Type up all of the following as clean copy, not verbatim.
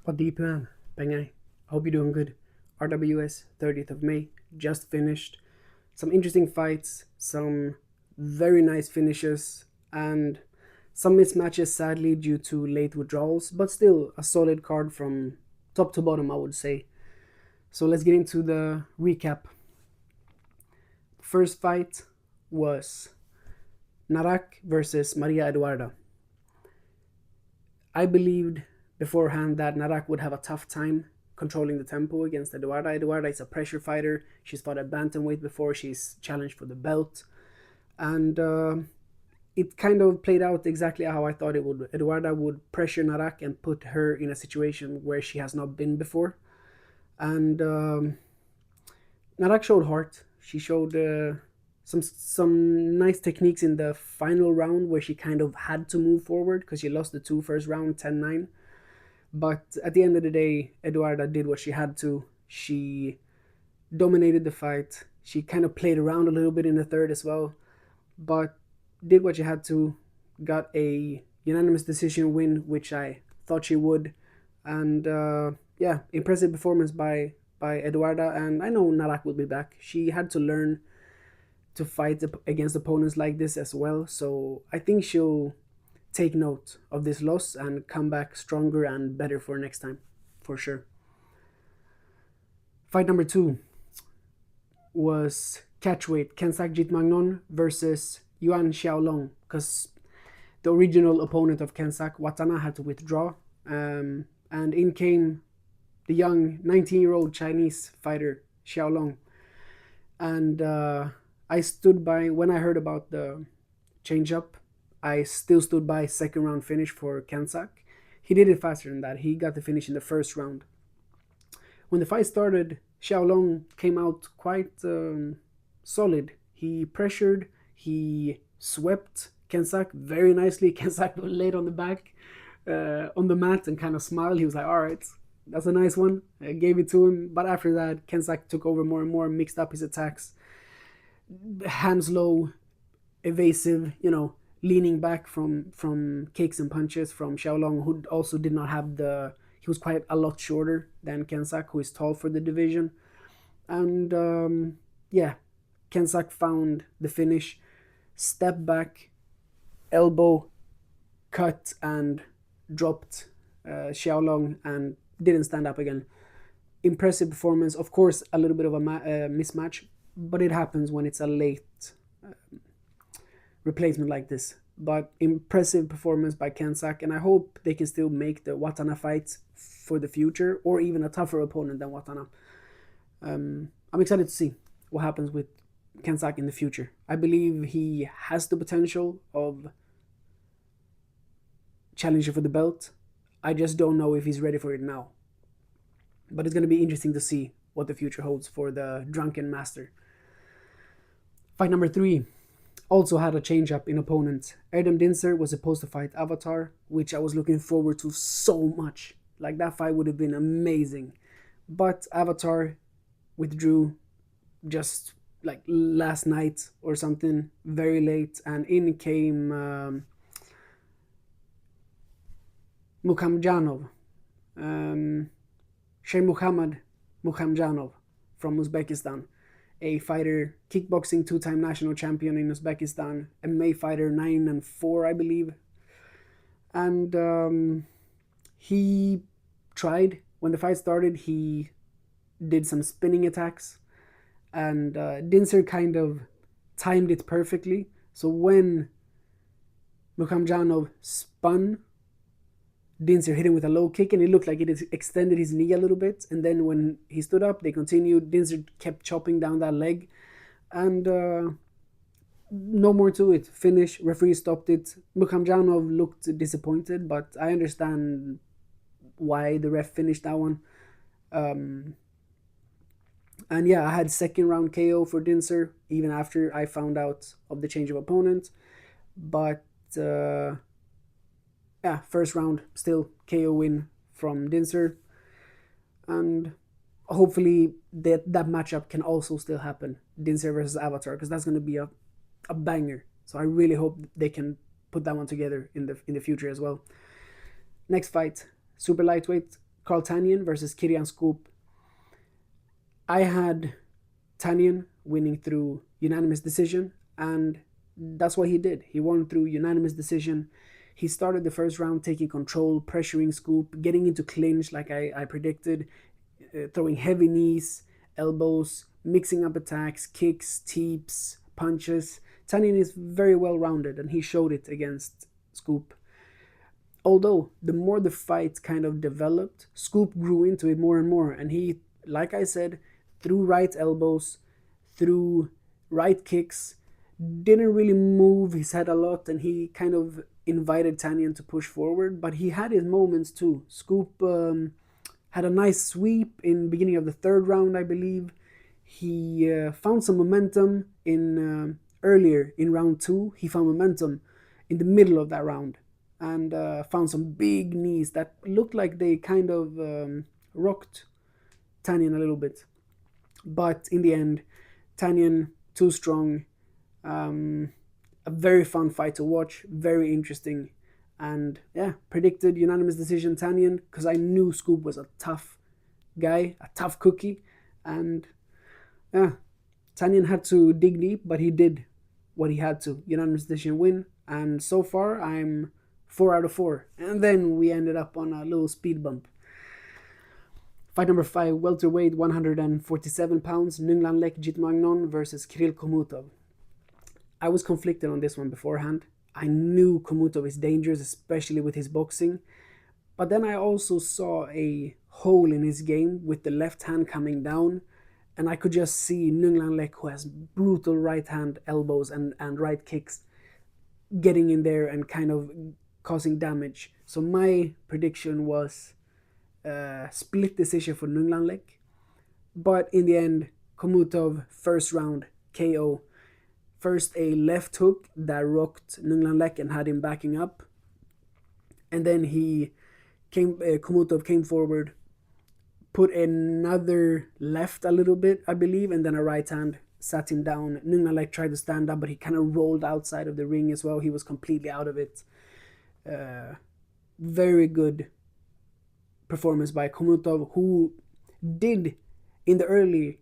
What deep man, Pengai. Hope you're doing good. RWS 30th of May just finished. Some interesting fights, some very nice finishes, and some mismatches sadly due to late withdrawals, but still a solid card from top to bottom, I would say. So let's get into the recap. First fight was Narak versus Maria Eduarda. I believed beforehand that Narak would have a tough time controlling the tempo against Eduarda. Eduarda is a pressure fighter. She's fought at bantamweight before. She's challenged for the belt. And it kind of played out exactly how I thought it would. Eduarda would pressure Narak and put her in a situation where she has not been before. And Narak showed heart. She showed some nice techniques in the final round where she kind of had to move forward because she lost the two first round 10-9. But at the end of the day, Eduarda did what she had to. She dominated the fight. She kind of played around a little bit in the third as well, but did what she had to. Got a unanimous decision win, which I thought she would. And yeah, impressive performance by Eduarda. And I know Narak will be back. She had to learn to fight against opponents like this as well. So I think she'll take note of this loss and come back stronger and better for next time, for sure. Fight number 2 was catchweight Kensak Jitmagnon versus Yuan Xiaolong, because the original opponent of Kensak, Watana, had to withdraw, and in came the young 19-year-old Chinese fighter Xiaolong. And I stood by when I heard about the change up. I still stood by second round finish for Kensak. He did it faster than that. He got the finish in the first round. When the fight started, Xiaolong came out quite solid. He pressured, he swept Kensak very nicely. Kensak laid on the back on the mat and kind of smiled. He was like, all right, that's a nice one. I gave it to him. But after that, Kensak took over more and more, mixed up his attacks. Hands low, evasive, leaning back from kicks and punches from Xiaolong, who also did not have he was quite a lot shorter than Kensak, who is tall for the division. And yeah, Kensak found the finish, step back, elbow, cut, and dropped Xiaolong and didn't stand up again. Impressive performance. Of course, a little bit of a mismatch, but it happens when it's a late replacement like this. But impressive performance by Kensak, and I hope they can still make the Watana fight for the future, or even a tougher opponent than Watana. I'm excited to see what happens with Kensak in the future. I believe he has the potential of challenging for the belt. I just don't know if he's ready for it now. But it's going to be interesting to see what the future holds for the Drunken Master. Fight number 3 also had a change-up in opponent. Erdem Dinser was supposed to fight Avatar, which I was looking forward to so much. Like, that fight would have been amazing. But Avatar withdrew just like last night or something, very late, and in came Mukhamjanov, Sheikh Muhammad Mukhamjanov from Uzbekistan, a fighter, kickboxing 2-time national champion in Uzbekistan, MMA fighter 9-4, I believe. And he tried, when the fight started, he did some spinning attacks, and Dinser kind of timed it perfectly. So when Mukhamjanov spun, Dinser hit him with a low kick, and it looked like it extended his knee a little bit. And then when he stood up, they continued. Dinser kept chopping down that leg, and no more to it. Finish. Referee stopped it. Mukhamjanov looked disappointed, but I understand why the ref finished that one. And yeah, I had second round KO for Dinser even after I found out of the change of opponent. But yeah, first round still KO win from Dinser. And hopefully that matchup can also still happen, Dinser versus Avatar, because that's going to be a banger. So I really hope they can put that one together in the future as well. Next fight, super lightweight, Carl Tanyan versus Kirian Scoop. I had Tanyan winning through unanimous decision, and that's what he did. He won through unanimous decision. He started the first round taking control, pressuring Scoop, getting into clinch like I predicted, throwing heavy knees, elbows, mixing up attacks, kicks, teeps, punches. Tanyan is very well rounded, and he showed it against Scoop. Although the more the fight kind of developed, Scoop grew into it more and more, and he, like I said, threw right elbows, threw right kicks, didn't really move his head a lot, and he kind of invited Tanyan to push forward. But he had his moments too. Scoop had a nice sweep in beginning of the third round, I believe. He found some momentum in earlier in round two. He found momentum in the middle of that round and found some big knees that looked like they kind of rocked Tanyan a little bit. But in the end, Tanyan too strong. A very fun fight to watch, very interesting, and yeah, predicted unanimous decision Tanyan because I knew Scoop was a tough guy, a tough cookie, and yeah, Tanyan had to dig deep, but he did what he had to. Unanimous decision win, and so far I'm 4 out of 4. And then we ended up on a little speed bump. Fight number 5, welterweight, 147 pounds, Nunglanlek Jitmagnon versus Kirill Khomutov. I was conflicted on this one beforehand. I knew Khomutov is dangerous, especially with his boxing. But then I also saw a hole in his game with the left hand coming down. And I could just see Nunglanlek, who has brutal right hand elbows and right kicks, getting in there and kind of causing damage. So my prediction was split decision for Nunglanlek. But in the end, Khomutov, first round, KO. First a left hook that rocked Nunglanlek and had him backing up. And then Khomutov came forward, put another left a little bit, I believe, and then a right hand sat him down. Nunglanlek tried to stand up, but he kind of rolled outside of the ring as well. He was completely out of it. Very good performance by Khomutov, who did in the early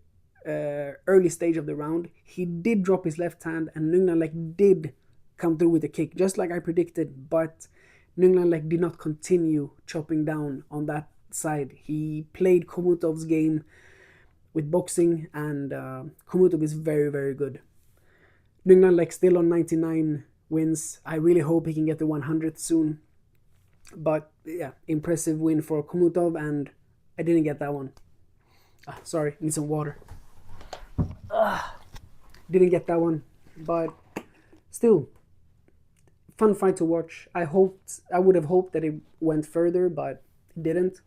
stage of the round, he did drop his left hand, and Nunglanlek did come through with a kick, just like I predicted, but Nunglanlek did not continue chopping down on that side. He played Khomutov's game with boxing, and Khomutov is very, very good. Nunglanlek still on 99 wins. I really hope he can get the 100th soon. But yeah, impressive win for Khomutov, and I didn't get that one. Sorry, need some water. Didn't get that one, but still, fun fight to watch. I would have hoped that it went further, but it didn't.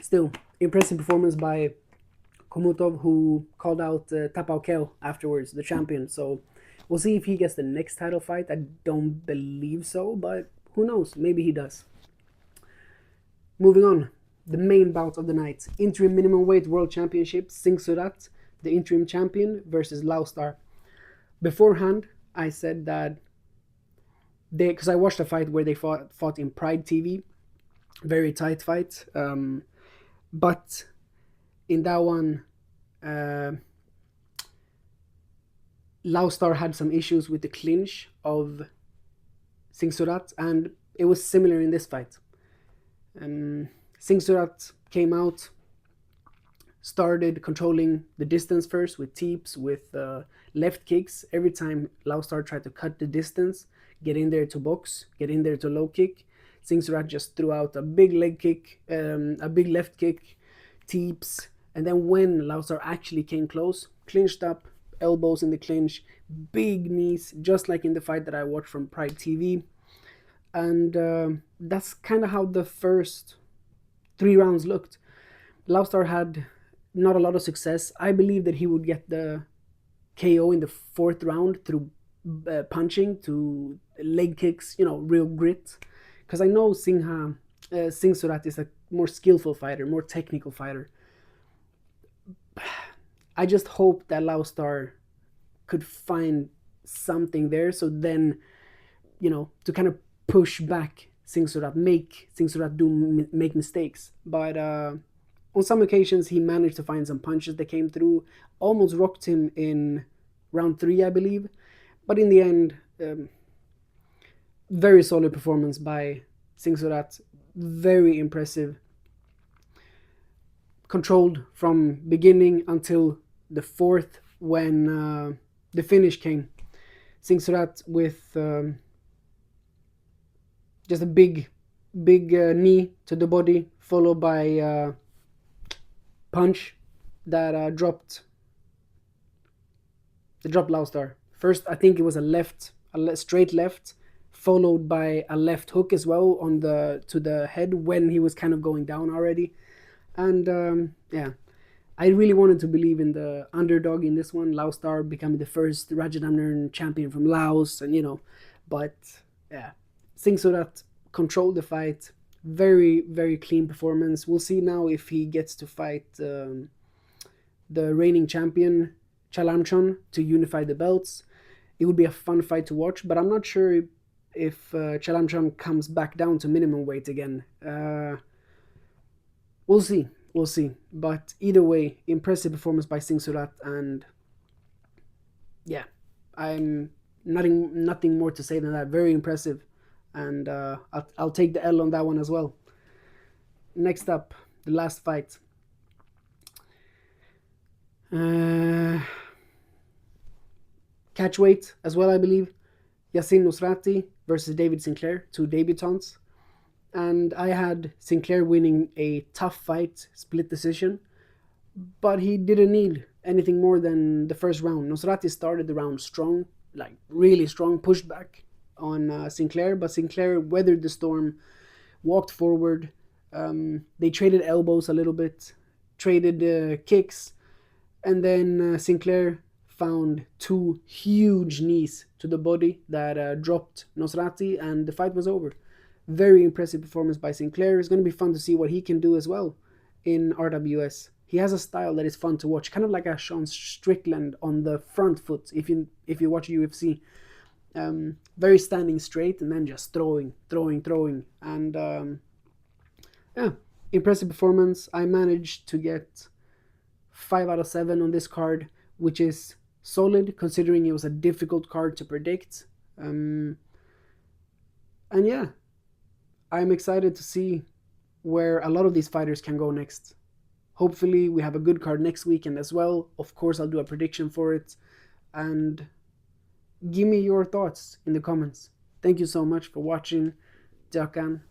Still, impressive performance by Khomutov, who called out Tapao Keo afterwards, the champion. So we'll see if he gets the next title fight. I don't believe so, but who knows? Maybe he does. Moving on. The main bout of the night, interim minimum weight world championship, Singh Surat, the interim champion, versus Laustar. Beforehand, I said that because I watched a fight where they fought in Pride TV, very tight fight, but in that one, Laustar had some issues with the clinch of Singh Surat, and it was similar in this fight. Singh Surat came out, started controlling the distance first with teeps, with left kicks. Every time Laustar tried to cut the distance, get in there to box, get in there to low kick, Singh Surat just threw out a big leg kick, a big left kick, teeps. And then when Laustar actually came close, clinched up, elbows in the clinch, big knees, just like in the fight that I watched from Pride TV. And that's kind of how the first 3 rounds looked. Laustar had not a lot of success. I believe that he would get the KO in the 4th round through punching, to leg kicks, real grit. Because I know Singh Surat is a more skillful fighter, more technical fighter. I just hope that Laustar could find something there, so then, to kind of push back Singsurat make mistakes, but on some occasions he managed to find some punches that came through, almost rocked him in round 3, I believe, but in the end, very solid performance by Singsurat, very impressive, controlled from beginning until the fourth when the finish came. Singsurat with just a big knee to the body, followed by punch that dropped Laustar. First, I think it was a straight left, followed by a left hook as well to the head when he was kind of going down already. And yeah, I really wanted to believe in the underdog in this one, Laustar becoming the first Rajadamnern champion from Laos, and but yeah, Singsurat controlled the fight. Very, very clean performance. We'll see now if he gets to fight the reigning champion Chalamchon to unify the belts. It would be a fun fight to watch, but I'm not sure if Chalamchon comes back down to minimum weight again. We'll see. But either way, impressive performance by Singsurat, and yeah, I'm nothing more to say than that. Very impressive, and I'll take the L on that one as well. Next up, the last fight. Catchweight as well, I believe. Yassin Nusrati versus David Sinclair, two debutants. And I had Sinclair winning a tough fight, split decision, but he didn't need anything more than the first round. Nusrati started the round strong, like really strong, pushed back on Sinclair, but Sinclair weathered the storm, walked forward. They traded elbows a little bit, traded kicks, and then Sinclair found two huge knees to the body that dropped Nusrati, and the fight was over. Very impressive performance by Sinclair. It's going to be fun to see what he can do as well in RWS. He has a style that is fun to watch, kind of like a Sean Strickland on the front foot. If you watch UFC, very standing straight and then just throwing, and yeah, impressive performance. I managed to get 5 out of 7 on this card, which is solid considering it was a difficult card to predict. And yeah, I'm excited to see where a lot of these fighters can go next. Hopefully we have a good card next weekend as well. Of course, I'll do a prediction for it. And give me your thoughts in the comments. Thank you so much for watching. Drunken.